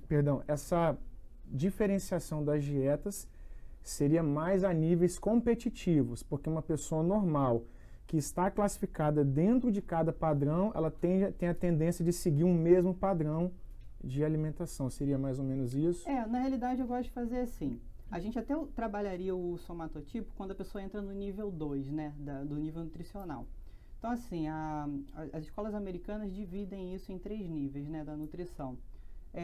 perdão, essa diferenciação das dietas seria mais a níveis competitivos, porque uma pessoa normal que está classificada dentro de cada padrão, ela tem a tendência de seguir um mesmo padrão de alimentação. Seria mais ou menos isso? Na realidade eu gosto de fazer assim. A gente até trabalharia o somatotipo quando a pessoa entra no nível 2, né, do nível nutricional. Então, assim, as escolas americanas dividem isso em 3 níveis, né, da nutrição.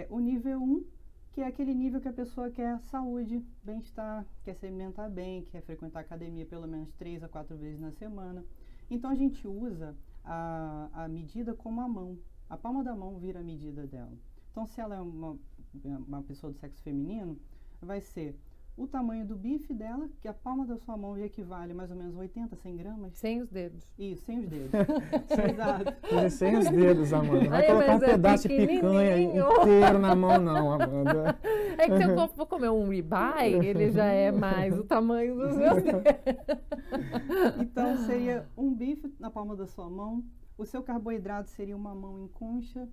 O nível 1, que é aquele nível que a pessoa quer saúde, bem-estar, quer se alimentar bem, quer frequentar a academia pelo menos 3 a 4 vezes na semana. Então, a gente usa a medida como a mão. A palma da mão vira a medida dela. Então, se ela é uma pessoa do sexo feminino, vai ser o tamanho do bife dela, que a palma da sua mão equivale a mais ou menos 80, 100 gramas. Sem os dedos. Isso, sem os dedos. Exato. Sem os dedos, Amanda. Não vai colocar um pedaço de picanha inteiro na mão, não, Amanda. É que se eu for comer um ribeye, ele já é mais o tamanho dos meus dedos. Então, seria um bife na palma da sua mão. O seu carboidrato seria uma mão em concha.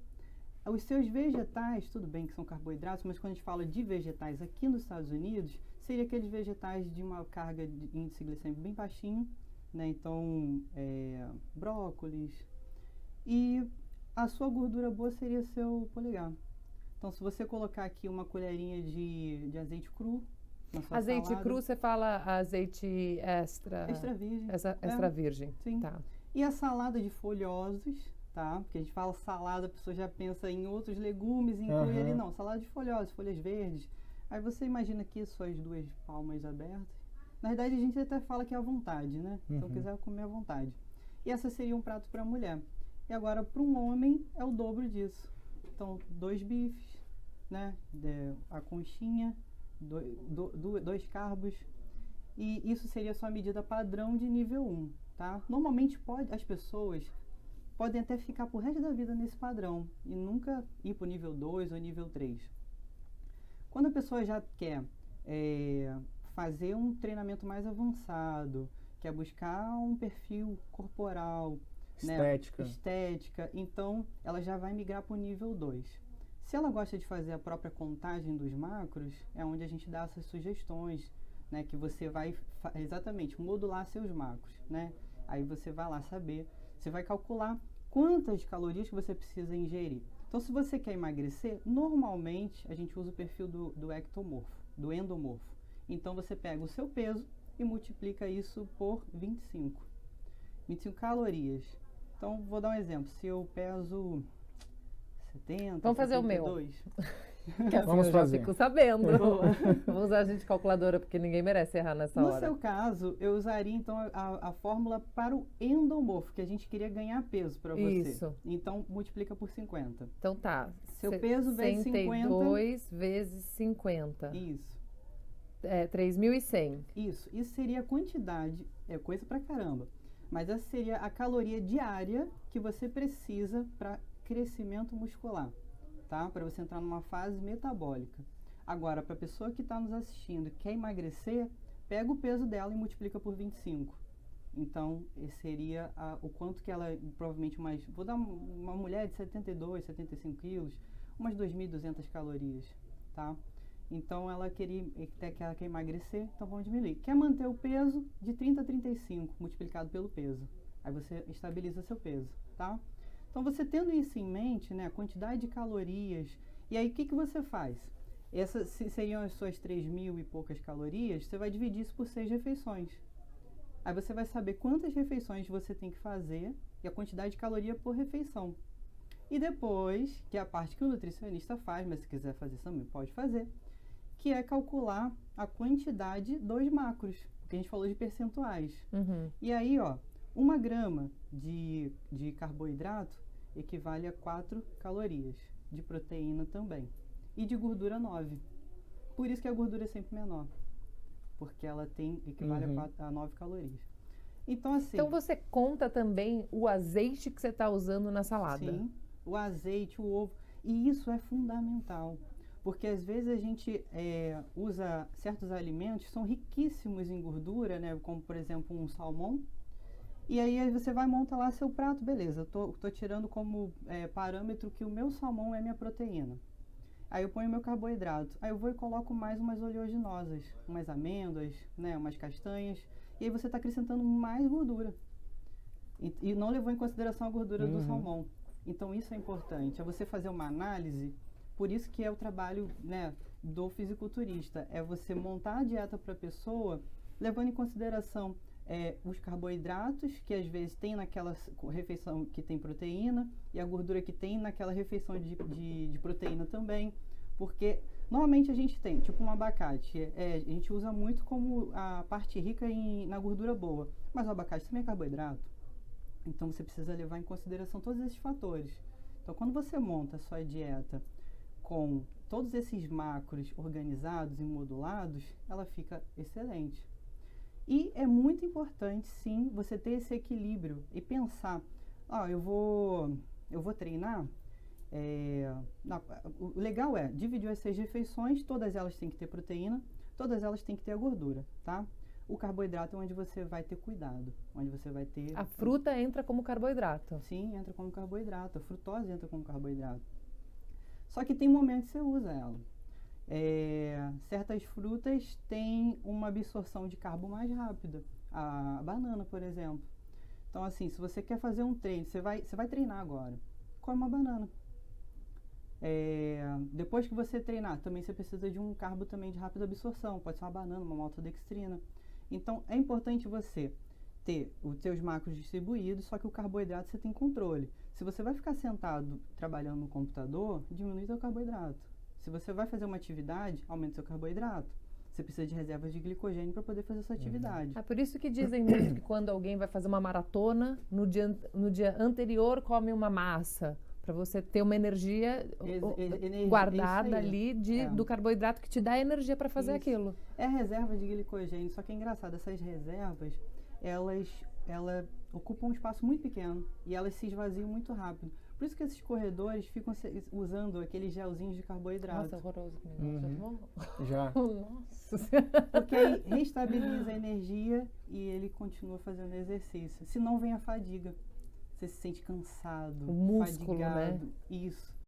Os seus vegetais, tudo bem que são carboidratos, mas quando a gente fala de vegetais aqui nos Estados Unidos, seria aqueles vegetais de uma carga de índice glicêmico bem baixinho, né? Então, brócolis. E a sua gordura boa seria seu polegar. Então, se você colocar aqui uma colherinha de azeite cru na sua azeite salada, cru, você fala azeite extra virgem. Extra virgem. Sim. Tá. E a salada de folhosos, tá? Porque a gente fala salada, a pessoa já pensa em outros legumes e inclui ali, não, salada de folhosos, folhas verdes. Aí você imagina aqui suas 2 palmas abertas. Na verdade, a gente até fala que é à vontade, né? Então, quiser comer à vontade. E essa seria um prato para a mulher. E agora, para um homem, é o dobro disso. Então, 2 bifes, né? A conchinha, 2 carbos. E isso seria a sua medida padrão de nível 1, tá? Normalmente, as pessoas podem até ficar pro resto da vida nesse padrão e nunca ir para o nível 2 ou nível 3. Quando a pessoa já quer fazer um treinamento mais avançado, quer buscar um perfil corporal, estética, então ela já vai migrar para o nível 2. Se ela gosta de fazer a própria contagem dos macros, é onde a gente dá essas sugestões, né, que você vai exatamente modular seus macros, né? Aí você vai lá saber, você vai calcular quantas calorias que você precisa ingerir. Então, se você quer emagrecer, normalmente a gente usa o perfil do ectomorfo, do endomorfo. Então, você pega o seu peso e multiplica isso por 25 calorias. Então, vou dar um exemplo. Se eu peso 70, vamos fazer 72, o meu. Que assim Vamos eu já fazer. fico sabendo. Vamos usar a gente calculadora, porque ninguém merece errar nessa hora. No seu caso, eu usaria então a fórmula para o endomorfo, que a gente queria ganhar peso para você. Isso. Então, multiplica por 50. Então tá. Seu peso vezes 62 vezes 50. Isso. 3.100. Isso seria a quantidade, é coisa pra caramba. Mas essa seria a caloria diária que você precisa para crescimento muscular, tá? Para você entrar numa fase metabólica. Agora, para a pessoa que está nos assistindo e quer emagrecer, pega o peso dela e multiplica por 25. Então, esse seria o quanto que ela, provavelmente, vou dar uma mulher de 72, 75 quilos, umas 2.200 calorias, tá? Então, ela quer emagrecer, então vamos diminuir. Quer manter o peso de 30 a 35, multiplicado pelo peso. Aí você estabiliza seu peso, tá? Então, você tendo isso em mente, né, a quantidade de calorias, e aí o que você faz? Essas seriam as suas 3.000 e poucas calorias, você vai dividir isso por 6 refeições. Aí você vai saber quantas refeições você tem que fazer e a quantidade de caloria por refeição. E depois, que é a parte que o nutricionista faz, mas se quiser fazer também pode fazer, que é calcular a quantidade dos macros, porque a gente falou de percentuais. Uhum. E aí, 1 grama de carboidrato equivale a 4 calorias, de proteína também, e de gordura 9. Por isso que a gordura é sempre menor, porque ela equivale a 9 calorias. Então, assim... Então, você conta também o azeite que você está usando na salada? Sim, o azeite, o ovo, e isso é fundamental. Porque às vezes a gente usa certos alimentos que são riquíssimos em gordura, né? Como por exemplo um salmão. E aí você vai montar lá seu prato, beleza, tô tirando como parâmetro que o meu salmão é minha proteína. Aí eu ponho meu carboidrato. Aí eu vou e coloco mais umas oleaginosas, umas amêndoas, né, umas castanhas. E aí você está acrescentando mais gordura. E não levou em consideração a gordura do salmão. Então isso é importante. É você fazer uma análise. Por isso que é o trabalho, né, do fisiculturista. É você montar a dieta para a pessoa, levando em consideração os carboidratos, que às vezes tem naquela refeição que tem proteína, e a gordura que tem naquela refeição de proteína também. Porque normalmente a gente tem, tipo um abacate, a gente usa muito como a parte rica na gordura boa, mas o abacate também é carboidrato. Então você precisa levar em consideração todos esses fatores. Então quando você monta a sua dieta com todos esses macros organizados e modulados, ela fica excelente. E é muito importante, sim, você ter esse equilíbrio e pensar, eu vou treinar, o legal é dividir as 6 refeições, todas elas têm que ter proteína, todas elas têm que ter a gordura, tá? O carboidrato é onde você vai ter cuidado, onde você vai ter... A fruta entra como carboidrato. Sim, entra como carboidrato, a frutose entra como carboidrato. Só que tem momentos que você usa ela. Certas frutas têm uma absorção de carbo mais rápida. A banana, por exemplo. Então, assim, se você quer fazer um treino, você vai treinar agora, come uma banana. Depois que você treinar, também você precisa de um carbo também de rápida absorção. Pode ser uma banana, uma maltodextrina. Então, é importante você ter os seus macros distribuídos, só que o carboidrato você tem controle. Se você vai ficar sentado trabalhando no computador, diminui seu carboidrato. Se você vai fazer uma atividade, aumenta seu carboidrato. Você precisa de reservas de glicogênio para poder fazer essa atividade. É por isso que dizem muito que quando alguém vai fazer uma maratona, no dia anterior come uma massa, para você ter uma energia guardada ali do carboidrato que te dá energia para fazer aquilo. É reserva de glicogênio, só que é engraçado, essas reservas, elas ocupam um espaço muito pequeno e elas se esvaziam muito rápido. Por isso que esses corredores ficam usando aqueles gelzinhos de carboidrato. Nossa, horroroso. Já tomou? Já. Nossa. Porque aí reestabiliza a energia e ele continua fazendo exercício. Senão vem a fadiga. Você se sente cansado, o músculo, fadigado. Né? Isso.